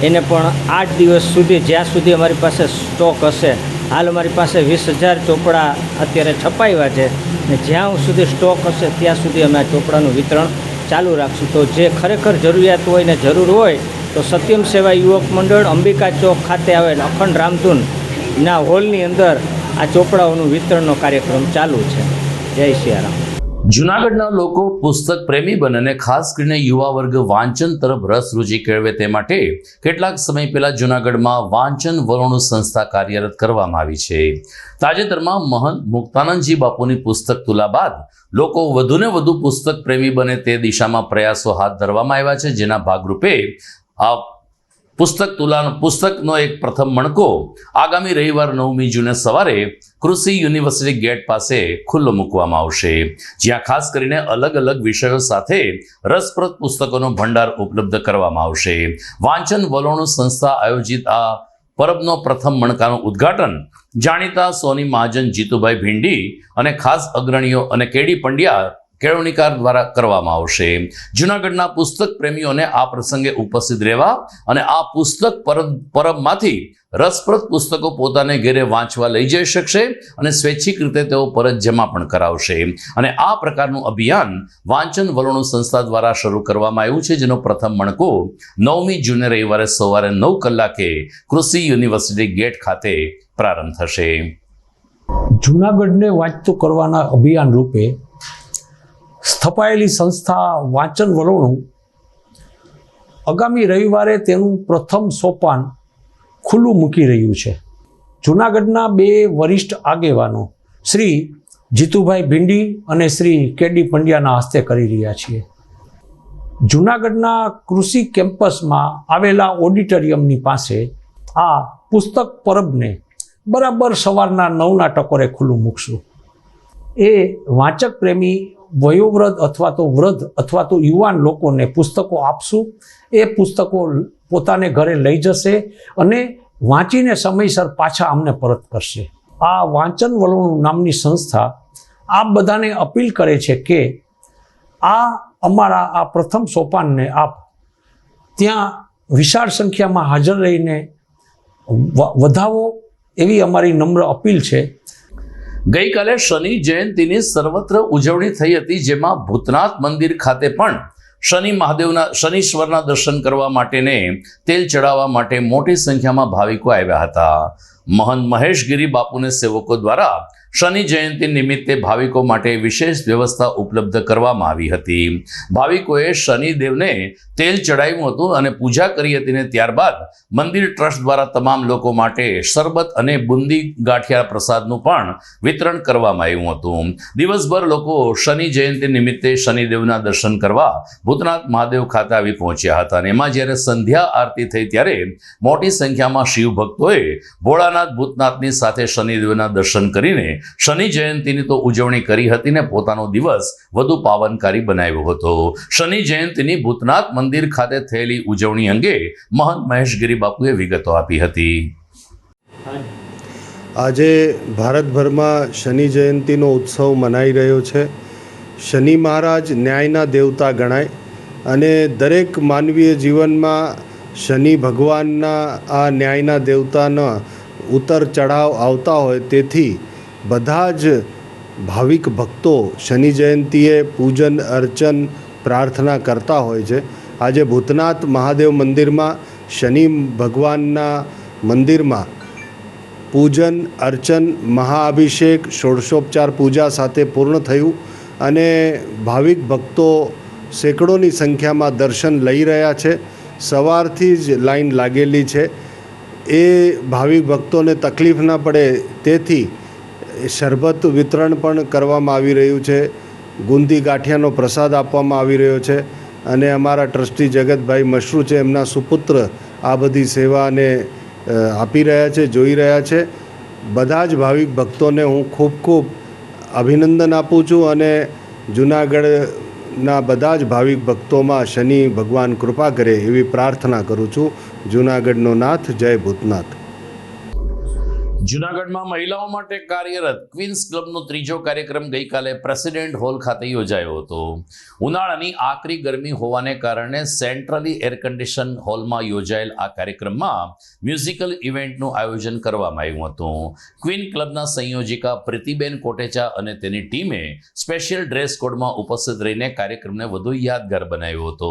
એને પણ 8 દિવસ સુધી, જ્યાં સુધી અમારી પાસે સ્ટોક હશે, હાલ અમારી પાસે 20,000 ચોપડા અત્યારે છપાવ્યા છે ને જ્યાં સુધી સ્ટોક હશે ત્યાં સુધી અમે આ ચોપડાનું વિતરણ ચાલુ રાખશું. તો જે ખરેખર જરૂરિયાત હોય ને જરૂર હોય તો સત્યમ સેવા યુવક મંડળ અંબિકા ચોક ખાતે આવેલ અખંડ રામધૂનના હોલની અંદર આ ચોપડાઓનું વિતરણનો કાર્યક્રમ ચાલુ છે. જય સિયારામ. જૂનાગઢના લોકો પુસ્તક પ્રેમી બને અને ખાસ કરીને યુવા વર્ગ વાંચન તરફ રસ રુચિ કેળવે તે માટે કેટલાક સમય પહેલા જૂનાગઢમાં વાંચન વરોણું સંસ્થા કાર્યરત કરવામાં આવી છે. તાજેતરમાં મહંત મુક્તાનંદજી બાપુની પુસ્તક તુલા બાદ લોકો વધુને વધુ પુસ્તક પ્રેમી બને તે દિશામાં પ્રયાસો હાથ ધરવામાં આવ્યા છે, જેના ભાગરૂપે આ પુસ્તકનો એક પ્રથમ મણકો આગામી રવિવાર 9મી જૂને સવારે કૃષિ યુનિવર્સિટી ગેટ પાસે ખુલ્લો મૂકવામાં આવશે, જ્યાં ખાસ કરીને અલગ અલગ વિષયો સાથે રસપ્રદ પુસ્તકોનો ભંડાર ઉપલબ્ધ કરવામાં આવશે. વાંચન વલોણું સંસ્થા આયોજિત આ પરબનો પ્રથમ મણકાનું ઉદ્ઘાટન જાણીતા સોની મહાજન જીતુભાઈ ભીંડી અને ખાસ અગ્રણીઓ અને કેડી પંડ્યા કેળવણીકાર દ્વારા કરવામાં આવશે. જૂનાગઢના પુસ્તક પ્રેમીઓને આ પ્રસંગે ઉપસ્થિત રહેવા અને આ પુસ્તક પરબમાંથી રસપ્રદ પુસ્તકો પોતાને ઘેરે વાંચવા લઈ જઈ શકશે અને સ્વૈચ્છિક રીતે તેઓ પરત જમા પણ કરાવશે. અને આ પ્રકારનું અભિયાન વાંચન વલોણું સંસ્થા દ્વારા શરૂ કરવામાં આવ્યું છે, જેનો પ્રથમ મણકો 9મી જૂને રવિવારે સવારે 9 કલાકે કૃષિ યુનિવર્સિટી ગેટ ખાતે પ્રારંભ થશે. જૂનાગઢને વાંચતું કરવાના અભિયાન રૂપે સ્થપાયેલી સંસ્થા વાંચન વલોણું આગામી રવિવારે તેનું પ્રથમ સોપાન ખુલ્લું મૂકી રહ્યું છે. જૂનાગઢના 2 વરિષ્ઠ આગેવાનો શ્રી જીતુભાઈ ભીંડી અને શ્રી કેડી પંડ્યાના હસ્તે કરી રહ્યા છીએ. જૂનાગઢના કૃષિ કેમ્પસમાં આવેલા ઓડિટોરિયમની પાસે આ પુસ્તક પરબને બરાબર સવારના 9ના ટકોરે ખુલ્લું મૂકશું. એ વાંચક પ્રેમી વયોવૃદ્ધ અથવા તો વૃદ્ધ અથવા તો યુવાન લોકોને પુસ્તકો આપશું. એ પુસ્તકો પોતાને ઘરે લઈ જશે અને વાંચીને સમયસર પાછા અમને પરત કરશે. આ વાંચન વલોણું નામની સંસ્થા આ બધાને અપીલ કરે છે કે આ અમારા આ પ્રથમ સોપાનને આપ ત્યાં વિશાળ સંખ્યામાં હાજર રહીને વધાવો એવી અમારી નમ્ર અપીલ છે. ગઈકાલે શનિ જયંતીની સર્વત્ર ઉજવણી થઈ હતી, જેમાં ભૂતનાથ મંદિર ખાતે પણ શનીશ્વરના દર્શન કરવા માટેને તેલ ચડાવવા માટે મોટી સંખ્યામાં ભાવિકો આવ્યા હતા. મહંત મહેશગીરી બાપુને સેવકો દ્વારા શનિ જયંતિ નિમિત્તે ભાવિકો માટે વિશેષ વ્યવસ્થા ઉપલબ્ધ કરવામાં આવી હતી. ભાવિકોએ શનિદેવને તેલ ચડાવ્યું હતું અને પૂજા કરી હતી ને ત્યારબાદ મંદિર ટ્રસ્ટ દ્વારા તમામ લોકો માટે શરબત અને બુંદી ગાંઠિયા પ્રસાદનું પણ વિતરણ કરવામાં આવ્યું હતું. દિવસભર લોકો શનિ જયંતિ નિમિત્તે શનિદેવના દર્શન કરવા ભૂતનાથ મહાદેવ ખાતે આવી પહોંચ્યા હતા. અને એમાં જ્યારે સંધ્યા આરતી થઈ ત્યારે મોટી સંખ્યામાં શિવ ભક્તોએ ભોળાનાથ ભૂતનાથની સાથે શનિદેવના દર્શન કરીને શનિ જયંતિની તો ઉજવણી કરી હતી ને પોતાનો દિવસ વધુ પાવનકારી બનાવ્યો હતો. શનિ જયંતિની ભૂતનાથ મંદિર ખાતે થયેલી ઉજવણી અંગે મહંત મહેશગીરી બાપુએ વિગતો આપી હતી. આજે ભારતભરમાં શનિ જયંતિનો ઉત્સવ મનાઈ રહ્યો છે. શનિ મહારાજ ન્યાયના દેવતા ગણાય અને દરેક માનવીય જીવનમાં શનિ ભગવાનના આ ન્યાયના દેવતાના ઉતર ચઢાવ આવતા હોય, તેથી બધા જ ભાવિક ભક્તો શનિ જયંતિએ પૂજન અર્ચન પ્રાર્થના કરતા હોય છે. આજે ભૂતનાથ મહાદેવ મંદિરમાં શનિ ભગવાનના મંદિરમાં પૂજન અર્ચન મહાઅભિષેક ષોડશોપચાર પૂજા સાથે પૂર્ણ થયું અને ભાવિક ભક્તો સેંકડોની સંખ્યામાં દર્શન લઈ રહ્યા છે. સવારથી જ લાઈન લાગેલી છે. એ ભાવિક ભક્તોને તકલીફ ન પડે તેથી શરબત વિતરણ પણ કરવામાં આવી રહ્યું છે. ગુંદી ગાંઠિયાનો પ્રસાદ આપવામાં આવી રહ્યો છે અને અમારા ટ્રસ્ટી જગતભાઈ મશરૂ છે, એમના સુપુત્ર આ બધી સેવાને આપી રહ્યા છે, જોઈ રહ્યા છે. બધા જ ભાવિક ભક્તોને હું ખૂબ ખૂબ અભિનંદન આપું છું અને જૂનાગઢના બધા જ ભાવિક ભક્તોમાં શનિ ભગવાન કૃપા કરે એવી પ્રાર્થના કરું છું. જૂનાગઢનો નાથ, જય ભૂતનાથ. જૂનાગઢમાં મહિલાઓ માટે કાર્યરત ક્વીન્સ ક્લબનો 3જો કાર્યક્રમ ગઈકાલે પ્રેસિડેન્ટ હોલ ખાતે યોજાયો હતો. ઉનાળાની આકરી ગરમી હોવાને કારણે સેન્ટ્રલી એર કન્ડિશન હોલમાં યોજાયેલ આ કાર્યક્રમમાં મ્યુઝિકલ ઇવેન્ટનું આયોજન કરવામાં આવ્યું હતું. ક્વીન ક્લબના સંયોજિકા પ્રીતિબેન કોટેચા અને તેની ટીમે સ્પેશિયલ ડ્રેસ કોડમાં ઉપસ્થિત રહીને કાર્યક્રમને વધુ યાદગાર બનાવ્યો હતો.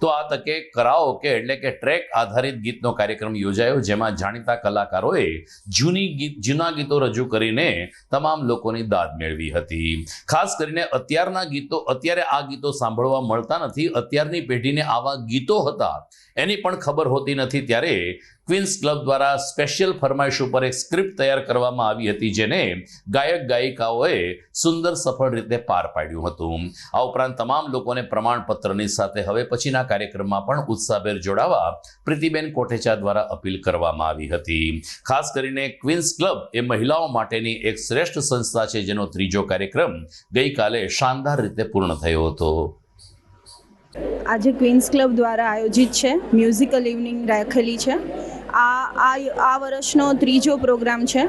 તો આ તકે કરાઓકે એટલે કે ટ્રેક આધારિત ગીતનો કાર્યક્રમ યોજાયો, જેમાં જાણીતા કલાકારોએ જૂના ગીતો રજૂ કરીને તમામ લોકોની દાદ મેળવી હતી. ખાસ કરીને અત્યારે આ ગીતો સાંભળવા મળતા નથી. અત્યારની પેઢીને આવા ગીતો હતા એની પણ ખબર હોતી નથી. ત્યારે ક્વીન્સ ક્લબ દ્વારા સ્પેશિયલ ફરમાઈશ ઉપર એક સ્ક્રિપ્ટ તૈયાર કરવામાં આવી હતી, જેને ગાયક ગાયિકાઓએ સુંદર સફળ રીતે પાર પાડ્યું હતું. આ ઉપરાંત તમામ લોકોને પ્રમાણપત્રની સાથે હવે પછીના કાર્યક્રમમાં પણ ઉત્સાહભેર જોડાવા પ્રીતિબેન કોટેચા દ્વારા અપીલ કરવામાં આવી હતી. ખાસ કરીને ક્વીન્સ ક્લબ એ મહિલાઓ માટેની એક શ્રેષ્ઠ સંસ્થા છે, જેનો ત્રીજો કાર્યક્રમ ગઈકાલે શાનદાર રીતે પૂર્ણ થયો હતો. આજે ક્વીન્સ ક્લબ દ્વારા આયોજિત છે મ્યુઝિકલ ઇવનિંગ રાખેલી છે. આ વર્ષનો ત્રીજો પ્રોગ્રામ છે.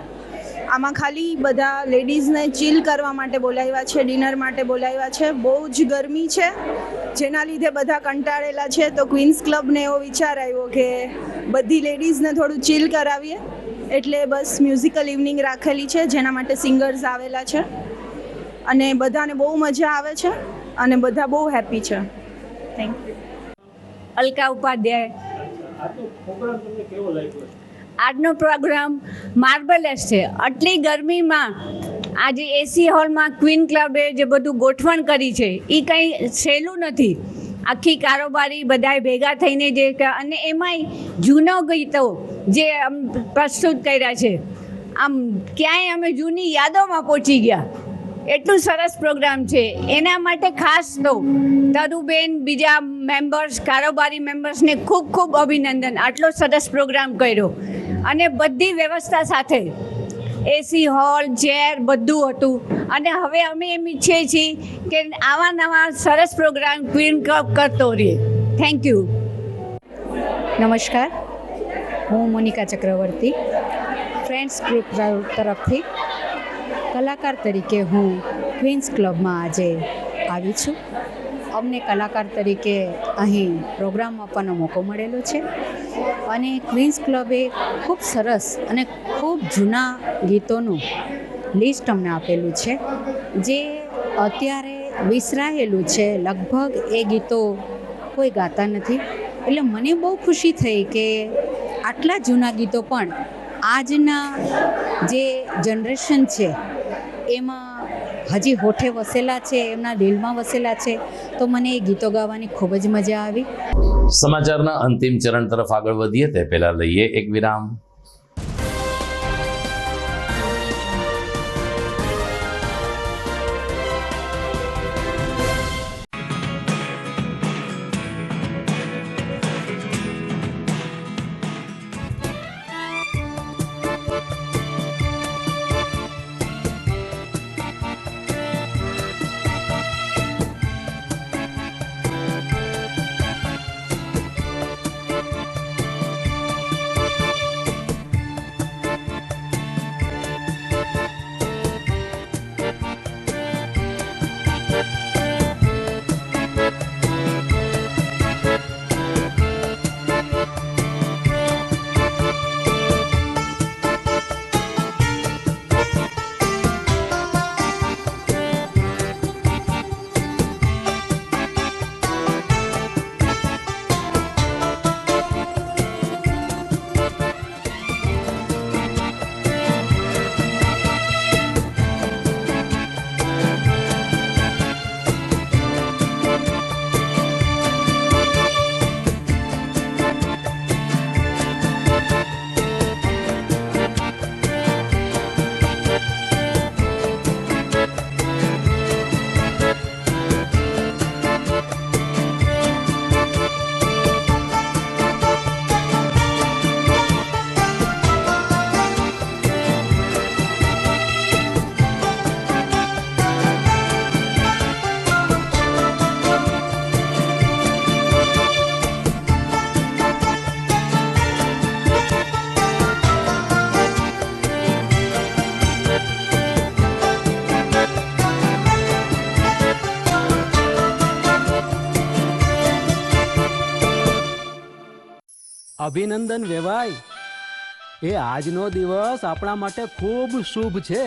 આમાં ખાલી બધા લેડીઝને ચીલ કરવા માટે બોલાવ્યા છે, ડિનર માટે બોલાવ્યા છે. બહુ જ ગરમી છે, જેના લીધે બધા કંટાળેલા છે. તો ક્વીન્સ ક્લબને એવો વિચાર આવ્યો કે બધી લેડીઝને થોડું ચીલ કરાવીએ, એટલે બસ મ્યુઝિકલ ઇવનિંગ રાખેલી છે, જેના માટે સિંગર્સ આવેલા છે અને બધાને બહુ મજા આવે છે અને બધા બહુ હેપી છે. Thank you. અલકા ઉપાધ્યાય. આજનો પ્રોગ્રામ માર્વેલસ છે. આટલી ગરમીમાં આજે એસી હોલમાં ક્વીન ક્લબે જે બધું ગોઠવણ કરી છે એ કંઈ સહેલું નથી. આખી કારોબારી બધાએ ભેગા થઈને જે અને એમાંય જૂનો ગીતો જે પ્રસ્તુત કર્યા છે, આમ ક્યાંય અમે જૂની યાદોમાં પહોંચી ગયા. એટલું સરસ પ્રોગ્રામ છે. એના માટે ખાસ તો તરુબેન, બીજા મેમ્બર્સ, કારોબારી મેમ્બર્સને ખૂબ ખૂબ અભિનંદન. આટલો સરસ પ્રોગ્રામ કર્યો અને બધી વ્યવસ્થા સાથે એસી હોલ, ચેર બધું હતું. અને હવે અમે એમ ઈચ્છીએ છીએ કે આવા નવા સરસ પ્રોગ્રામ ક્વીન ક્લબ કરતો રહે. Thank you. નમસ્કાર, હું મોનિકા ચક્રવર્તી, ફ્રેન્ડ્સ ગ્રુપ તરફથી કલાકાર તરીકે હું ક્વીન્સ ક્લબમાં આજે આવી છું. અમને કલાકાર તરીકે અહીં પ્રોગ્રામ આપવાનો મોકો મળેલો છે અને ક્વીન્સ ક્લબે ખૂબ સરસ અને ખૂબ જૂના ગીતોનું લિસ્ટ અમને આપેલું છે, જે અત્યારે વિસરાયેલું છે. લગભગ એ ગીતો કોઈ ગાતા નથી. એટલે મને બહુ ખુશી થઈ કે આટલા જૂના ગીતો પણ આજના જે જનરેશન છે એમાં હજી હોઠે વસેલા છે, એમના દિલમાં વસેલા છે. તો મને એ ગીતો ગાવાની ખૂબ જ મજા આવી. સમાચારના અંતિમ ચરણ તરફ આગળ વધીએ તે પહેલા લઈએ એક વિરામ. અભિનંદન વેવાઈ. એ આજનો દિવસ આપણા માટે ખૂબ શુભ છે,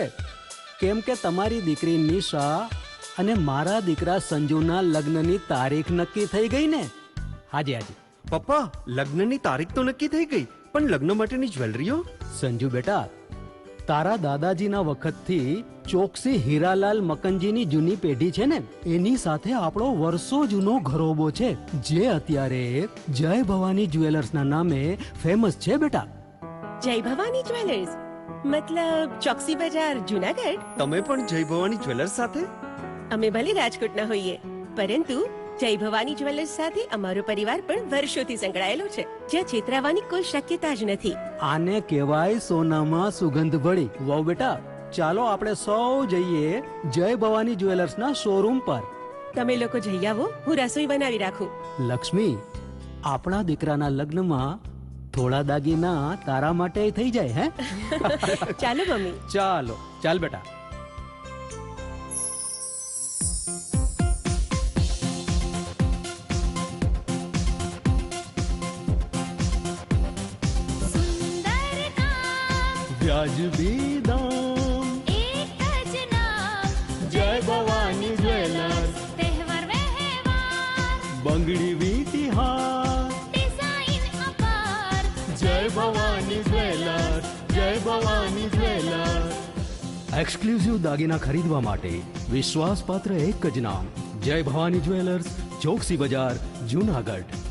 કેમ કે તમારી દીકરી નિશા અને મારા દીકરા સંજુના લગ્નની તારીખ નક્કી થઈ ગઈ ને. હાજી હાજી પપ્પા, લગ્નની તારીખ તો નક્કી થઈ ગઈ, પણ લગ્ન માટેની જ્વેલરીઓ? સંજુ બેટા, તારા દાદાજીના વખતથી ચોકસી હીરાલાલ મકનજીની જૂની પેઢી છે ને, એની સાથે આપણો વર્ષો જૂનો ઘરોબો છે, જે અત્યારે જય ભવાની જ્વેલર્સના નામે ફેમસ છે બેટા. જય ભવાની જ્વેલર્સ મતલબ ચોકસી બજાર જુનાગઢ. તમે પણ જય ભવાની જ્વેલર્સ સાથે? અમે ભલે રાજકોટના હોઈએ, પરંતુ જય ભવાની જ્વેલર્સ સાથે અમારો પરિવાર પણ વર્ષોથી સંકળાયેલો છે, જ્યાં છેતરાવાની કોઈ શક્યતા જ નથી. આને કહેવાય સોનામાં સુગંધ ભળી. વાવ બેટા, ચાલો આપણે સૌ જઈએ જય ભવાની જ્વેલર્સના શોરૂમ પર. તમે લોકો જઈ આવો, હું રસોઈ બનાવી રાખું. લક્ષ્મી, આપણા દીકરાના લગ્નમાં થોડા દાગીના તારા માટે થઈ જાય હે. ચાલો મમ્મી. ચાલો ચાલ બેટા. વ્યાજબી દામ, એક જ નામ, જય ભવાની જ્વેલર્સ, તહેવાર વ્યવહાર, બંગડી વીટી હાર, ડિઝાઇન અપાર, જય ભવાની જ્વેલર્સ, જય ભવાની જ્વેલર્સ. એક્સક્લુઝિવ દાગીના ખરીદવા માટે વિશ્વાસપાત્ર એક જ નામ, જય ભવાની જ્વેલર્સ, ચોકસી બજાર, જુનાગઢ.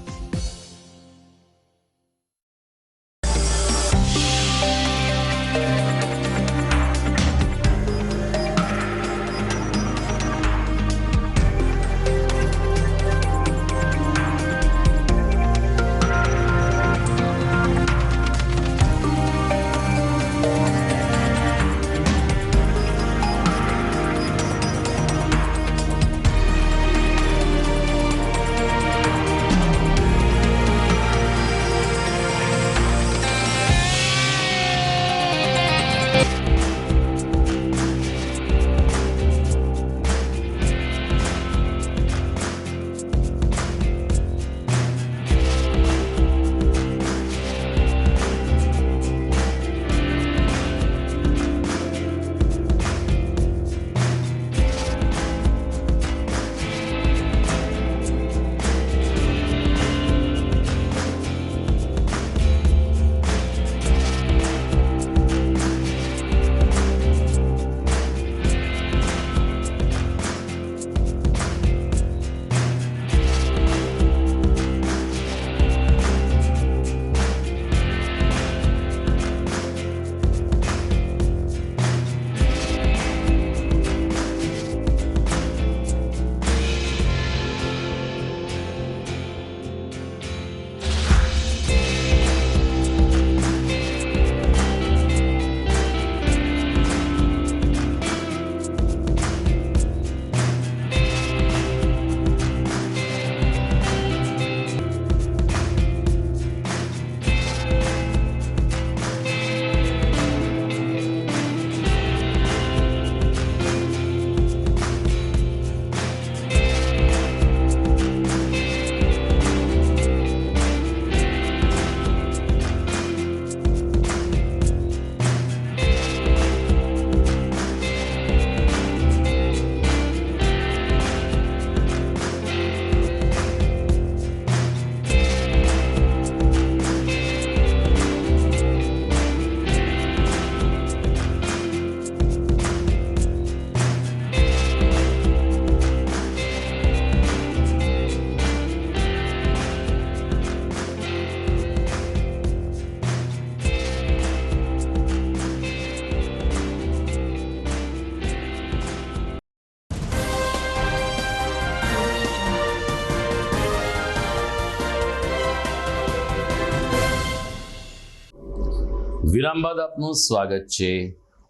વિરામ બાદ આપનું સ્વાગત છે.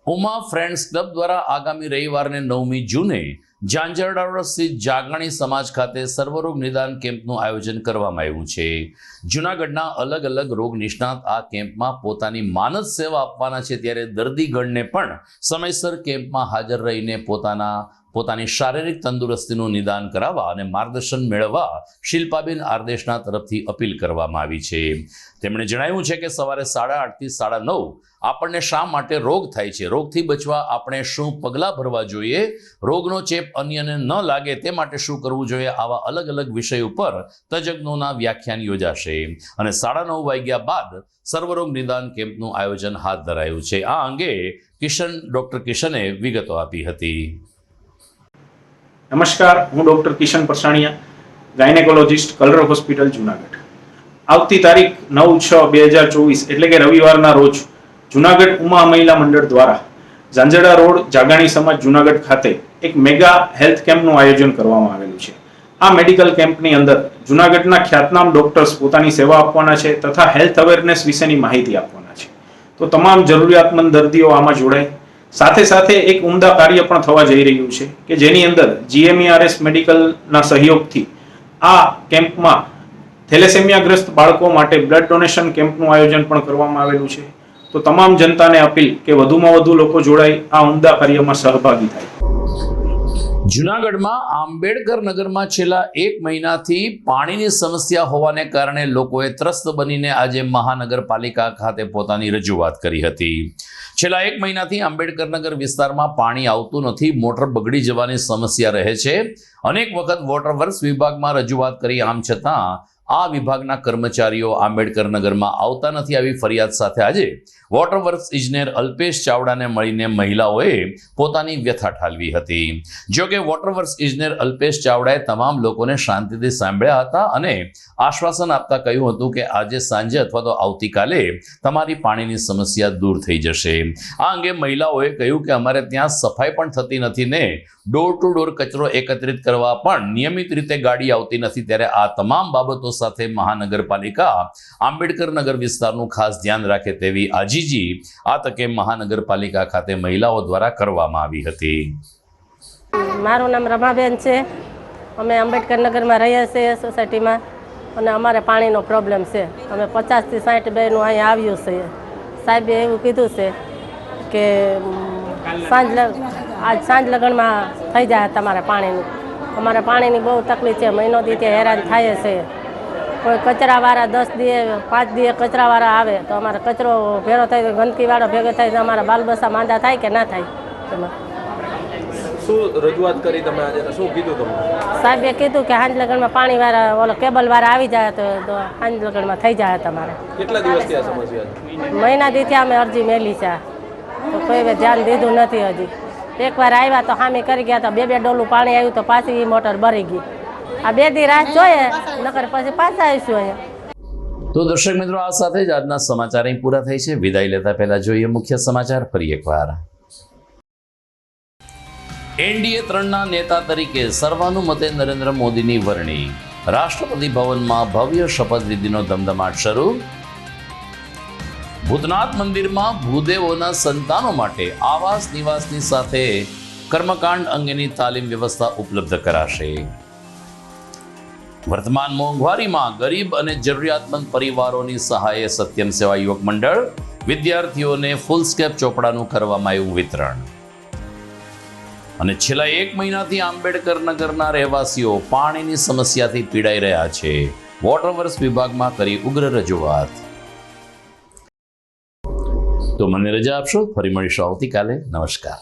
ઉમા ફ્રેન્ડ્સ ક્લબ દ્વારા આગામી રવિવારને 9મી જૂને ઝાંઝરડા સ્થિત જાગણી સમાજ ખાતે સર્વરોગ નિદાન કેમ્પનું આયોજન કરવામાં આવ્યું છે. જૂનાગઢના અલગ અલગ રોગ નિષ્ણાત આ કેમ્પમાં પોતાની માનદ સેવા આપવાના છે, ત્યારે દર્દીગણને પણ સમયસર કેમ્પમાં હાજર રહીને પોતાની શારીરિક તંદુરસ્તીનું નિદાન કરાવવા અને માર્ગદર્શન મેળવવા શિલ્પાબેન આરદેશના તરફથી અપીલ કરવામાં આવી છે. તેમણે જણાવ્યું છે કે સવારે 8:30 થી 9:30 આપણને શા માટે રોગ થાય છે, રોગથી બચવા આપણે શું પગલાં ભરવા જોઈએ, રોગનો ચેપ અન્યને ન લાગે તે માટે શું કરવું જોઈએ, આવા અલગ અલગ વિષય ઉપર તજજ્ઞોના વ્યાખ્યાન યોજાશે અને 9:30 વાગ્યા બાદ સર્વરોગ નિદાન કેમ્પનું આયોજન હાથ ધરાયું છે. આ અંગે ડોક્ટર કિશને વિગતો આપી હતી. નમસ્કાર, હું doctor Kishan Parsaniya, gynaecologist, Kalrav hospital, Junagadh. આવતી તારીખ 9/6/2024 એટલે કે રવિવારના રોજ જુનાગઢ ઉમા મહિલા મંડળ દ્વારા ઝાંઝડા રોડ, જાગાણી સમાજ, જુનાગઢ ખાતે એક મેગા હેલ્થ કેમ્પનું આયોજન કરવામાં આવેલું છે. આ મેડિકલ કેમ્પની અંદર જુનાગઢના ખ્યાતનામ ડોક્ટર્સ પોતાની સેવા આપવાના છે તથા હેલ્થ અવેરનેસ વિશેની માહિતી આપવાના છે. તો તમામ જરૂરિયાતમંદ દર્દીઓ આમાં જોડાય. સાથે સાથે એક ઉમદા કાર્ય પણ થવા જઈ રહ્યું છે કે જેની અંદર GMERS મેડિકલના સહયોગથી આ કેમ્પમાં થેલેસેમિયાગ્રસ્ત બાળકો માટે બ્લડ ડોનેશન કેમ્પનું આયોજન પણ કરવામાં આવેલું છે. તો તમામ જનતાને અપીલ કે વધુમાં વધુ લોકો જોડાય, આ ઉમદા કાર્યમાં સહભાગી થાય. જુનાગઢમાં આંબેડકર નગરમાં છેલ્લા 1 મહિનાથી પાણીની સમસ્યા હોવાને કારણે લોકોએ ત્રસ્ત બનીને આજે મહાનગરપાલિકા ખાતે પોતાની રજૂઆત કરી હતી. છેલ્લા 1 મહિનાથી આંબેડકર નગર વિસ્તારમાં પાણી આવતું નથી, મોટર બગડી જવાની સમસ્યા રહે છે. અનેક વખત વોટર વર્ક્સ વિભાગમાં રજૂઆત કરી, આમ છતાં આ વિભાગના કર્મચારીઓ આંબેડકર નગરમાં આવતા નથી. આવી ફરિયાદ સાથે આજે વોટર વર્ક્સ ઇજનેર અલ્પેશ ચાવડાને મળીને મહિલાઓએ પોતાની વ્યથા ઠાલવી હતી. જો કે વોટર વર્ક્સ ઇજનેર અલ્પેશ ચાવડાએ તમામ લોકોને શાંતિથી સાંભળ્યા હતા અને આશ્વાસન આપતા કહ્યું હતું કે આજે સાંજે અથવા તો આવતીકાલે તમારી પાણીની સમસ્યા દૂર થઈ જશે. આ અંગે મહિલાઓએ કહ્યું કે અમારે ત્યાં સફાઈ પણ થતી નથી ને ડોર ટુ ડોર કચરો એકત્રિત કરવા પણ નિયમિત રીતે ગાડી આવતી નથી. ત્યારે આ તમામ બાબતો સાથે મહાનગરપાલિકા આંબેડકર નગર વિસ્તારનું ખાસ ધ્યાન રાખે તેવી આજીજી આ તકે મહાનગરપાલિકા ખાતે મહિલાઓ દ્વારા કરવામાં આવી હતી. મારું નામ રમાબેન છે. અમે આંબેડકર નગરમાં રહીએ છીએ સોસાયટીમાં અને અમારે પાણીનો પ્રોબ્લેમ છે. અમે 50 થી 60 બેનું અહીંયા આવ્યું છે. સાહેબે એવું કીધું છે કે આજ સાંજ લગનમાં થઈ જાય તમારે પાણીનું. અમારે પાણીની બહુ તકલીફ છે, મહિનો દી ત્યાં હેરાન થાય છે. કોઈ કચરાવાળા 10 દીએ 5 દીએ કચરાવાળા આવે તો અમારે કચરો ભેગો થાય, ગંદકીવાળો ભેગો થાય તો અમારા બાલ બચ્ચા માંદા થાય કે ના થાય. એમાં શું રજૂઆત કરી તમે આજે? શું કીધું તમને? સાહેબે કીધું કે સાંજ લગનમાં પાણીવાળા ઓલો કેબલવાળા આવી જાય તો સાંજ લગનમાં થઈ જાય તમારે. કેટલા દિવસથી આ સમસ્યા છે? મહિના દીથી અમે અરજી મેલી છે તો કોઈ ધ્યાન દીધું નથી. હજી એકવાર આવ્યા તો હામી કરી ગયા તો 2 ડોલું પાણી આવ્યું તો પાછી એ મોટર ભરી ગઈ. આ 2 દી રાત જોઈએ નકર પછી પાછા આવીશું અહીંયા. તો દર્શક મિત્રો, આ સાથે જ આજના સમાચાર અહીં પૂરા થાય છે. વિદાય લેતા પહેલા જોઈએ મુખ્ય સમાચાર ફરી એકવાર. NDA 3ના નેતા તરીકે સર્વાનુમતે નરેન્દ્ર મોદીની વરણી. રાષ્ટ્રપતિ ભવનમાં ભવ્ય શપથવિધિનો ધમધમાટ શરૂ. ભૂતનાથ મંદિરમાં ભૂદેવોના સંતાનો માટે આવાસ નિવાસની સાથે કર્મકાંડ અંગેની તાલીમ વ્યવસ્થા ઉપલબ્ધ કરાશે. વર્તમાન મોંઘવારીમાં ગરીબ અને જરૂરિયાતમંદ પરિવારોની સહાયે સત્યમ સેવા યુવક મંડળ વિદ્યાર્થીઓને ફૂલસ્કેપ ચોપડાનું કરવામાં આવ્યું વિતરણ. અને છેલ્લા 1 મહિનાથી આંબેડકર નગરના રહેવાસીઓ પાણીની સમસ્યાથી પીડાઈ રહ્યા છે. વોટર વર્ક્સ વિભાગમાં કરી ઉગ્ર રજૂઆત. તો મને રજા આપશો, ફરી મળીશું આવતીકાલે. નમસ્કાર.